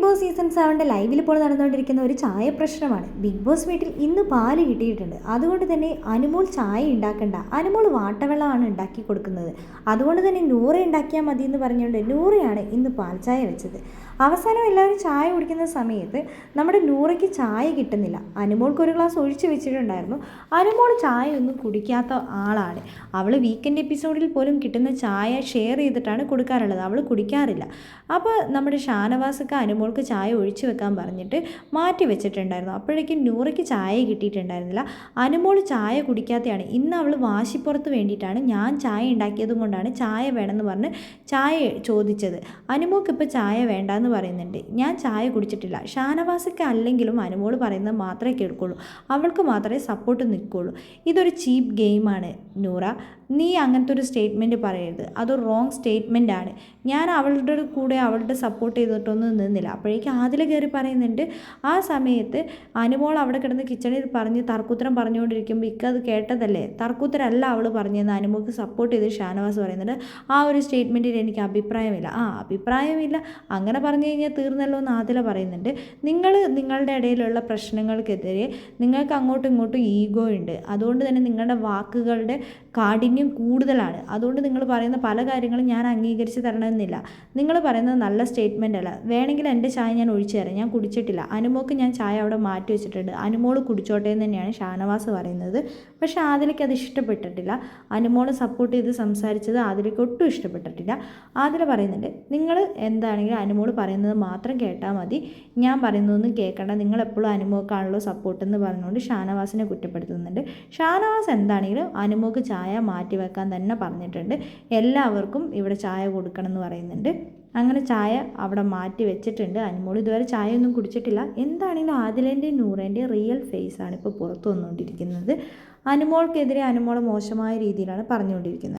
Boss season 7 ലൈവിൽ ഇപ്പോൾ നടന്നുകൊണ്ടിരിക്കുന്ന ഒരു ചായ പ്രശ്നമാണ്. ബിഗ് ബോസ് വീട്ടിൽ ഇന്ന് പാല് കിട്ടിയിട്ടുണ്ട്. അതുകൊണ്ട് തന്നെ അനുമോൾ ചായ ഉണ്ടാക്കണ്ട, അനുമോൾ വാട്ടവെള്ളമാണ് ഉണ്ടാക്കി കൊടുക്കുന്നത്. അതുകൊണ്ട് തന്നെ നൂറ ഉണ്ടാക്കിയാൽ മതി എന്ന് പറഞ്ഞുകൊണ്ട് നൂറയാണ് ഇന്ന് പാൽ ചായ വെച്ചത്. അവസാനം എല്ലാവരും ചായ കുടിക്കുന്ന സമയത്ത് നമ്മുടെ നൂറയ്ക്ക് ചായ കിട്ടുന്നില്ല. അനുമോൾക്ക് ഒരു ഗ്ലാസ് ഒഴിച്ച് വെച്ചിട്ടുണ്ടായിരുന്നു. അനുമോൾ ചായ ഒന്നും കുടിക്കാത്ത ആളാണ്. അവൾ വീക്കെൻഡ് എപ്പിസോഡിൽ പോലും കിട്ടുന്ന ചായ ഷെയർ ചെയ്തിട്ടാണ് കൊടുക്കാറുള്ളത്. അവൾ കുടിക്കാറില്ല. അപ്പോൾ നമ്മുടെ ഷാനവാസൊക്കെ അനുമോൾക്ക് ചായ ഒഴിച്ചു വെക്കാൻ പറഞ്ഞിട്ട് മാറ്റി വെച്ചിട്ടുണ്ടായിരുന്നു. അപ്പോഴേക്കും നൂറയ്ക്ക് ചായ കിട്ടിയിട്ടുണ്ടായിരുന്നില്ല. അനുമോൾ ചായ കുടിക്കാത്തതാണ്. ഇന്ന് അവൾ വാശിപ്പുറത്ത് വേണ്ടിയിട്ടാണ് ഞാൻ ചായ ഉണ്ടാക്കിയതും കൊണ്ടാണ് ചായ വേണമെന്ന് പറഞ്ഞ് ചായ ചോദിച്ചത്. അനുമോൾക്ക് ഇപ്പോൾ ചായ വേണ്ടെന്ന് പറയുന്നുണ്ട്. ഞാൻ ചായ കുടിച്ചിട്ടില്ല. ഷാനവാസൊക്കെ അല്ലെങ്കിലും അനുമോൾ പറയുന്നത് മാത്രമേ കേൾക്കുള്ളൂ. അവൾക്ക് മാത്രമേ സപ്പോർട്ട് നിൽക്കുള്ളൂ. ഇതൊരു ചീപ്പ് ഗെയിമാണ് നൂറ. നീ അങ്ങനത്തെ ഒരു സ്റ്റേറ്റ്മെൻറ്റ് പറയരുത്. അതൊരു റോങ് സ്റ്റേറ്റ്മെൻ്റ് ആണ്. ഞാൻ അവളുടെ കൂടെ അവളുടെ സപ്പോർട്ട് ചെയ്തിട്ടൊന്നും നിന്നില്ല. അപ്പോഴേക്കും ആദില കയറി പറയുന്നുണ്ട്. ആ സമയത്ത് അനുമോൾ അവിടെ കിടന്ന് കിച്ചണിൽ പറഞ്ഞ് തർക്കുത്തരം പറഞ്ഞുകൊണ്ടിരിക്കുമ്പോൾ ഇക്കത് കേട്ടതല്ലേ, തർക്കുത്തരമല്ല അവൾ പറഞ്ഞതെന്ന് അനുമോൾക്ക് സപ്പോർട്ട് ചെയ്ത് ഷാനവാസ് പറയുന്നുണ്ട്. ആ ഒരു സ്റ്റേറ്റ്മെൻറ്റിൽ എനിക്ക് അഭിപ്രായമില്ല. അഭിപ്രായമില്ല അങ്ങനെ പറഞ്ഞു കഴിഞ്ഞാൽ തീർന്നല്ലോ എന്ന് ആദില പറയുന്നുണ്ട്. നിങ്ങളുടെ ഇടയിലുള്ള പ്രശ്നങ്ങൾക്കെതിരെ നിങ്ങൾക്ക് അങ്ങോട്ടും ഇങ്ങോട്ടും ഈഗോ ഉണ്ട്. അതുകൊണ്ട് തന്നെ നിങ്ങളുടെ വാക്കുകളുടെ കാഠിന്യം കൂടുതലാണ്. അതുകൊണ്ട് നിങ്ങൾ പറയുന്ന പല കാര്യങ്ങളും ഞാൻ അംഗീകരിച്ച് തരണമെന്നില്ല. നിങ്ങൾ പറയുന്നത് നല്ല സ്റ്റേറ്റ്മെൻ്റ് അല്ല. വേണമെങ്കിൽ എൻ്റെ ചായ ഞാൻ ഒഴിച്ചു തരാം. ഞാൻ കുടിച്ചിട്ടില്ല. അനുമോൾക്ക് ഞാൻ ചായ അവിടെ മാറ്റി വെച്ചിട്ടുണ്ട്. അനുമോൾ കുടിച്ചോട്ടെ എന്ന് തന്നെയാണ് ഷാനവാസ് പറയുന്നത്. പക്ഷേ ആദിലയ്ക്ക് അത് ഇഷ്ടപ്പെട്ടിട്ടില്ല. അനുമോളെ സപ്പോർട്ട് ചെയ്ത് സംസാരിച്ചത് ആദിലയ്ക്ക് ഒട്ടും ഇഷ്ടപ്പെട്ടിട്ടില്ല. ആദില പറയുന്നുണ്ട്, നിങ്ങൾ എന്താണെങ്കിലും അനുമോൾ പറയുന്നത് മാത്രം കേട്ടാൽ മതി, ഞാൻ പറയുന്നതൊന്നും കേൾക്കണ്ട, നിങ്ങളെപ്പോഴും അനുമോക്കാണല്ലോ സപ്പോർട്ട് എന്ന് പറഞ്ഞുകൊണ്ട് ഷാനവാസിനെ കുറ്റപ്പെടുത്തുന്നുണ്ട്. ഷാനവാസ് എന്താണെങ്കിലും അനുമോക്ക് ചായ മാറ്റി വെക്കാൻ തന്നെ പറഞ്ഞിട്ടുണ്ട്. എല്ലാവർക്കും ഇവിടെ ചായ കൊടുക്കണം എന്ന് പറയുന്നുണ്ട്. അങ്ങനെ ചായ അവിടെ മാറ്റി വെച്ചിട്ടുണ്ട്. അനുമോൾ ഇതുവരെ ചായ ഒന്നും കുടിച്ചിട്ടില്ല. എന്താണെങ്കിലും ആദിലേൻ്റെയും നൂറേൻ്റെയും റിയൽ ഫേസാണ് ഇപ്പോൾ പുറത്തു വന്നുകൊണ്ടിരിക്കുന്നത്. അനുമോൾക്കെതിരെ അനുമോളെ മോശമായ രീതിയിലാണ് പറഞ്ഞുകൊണ്ടിരിക്കുന്നത്.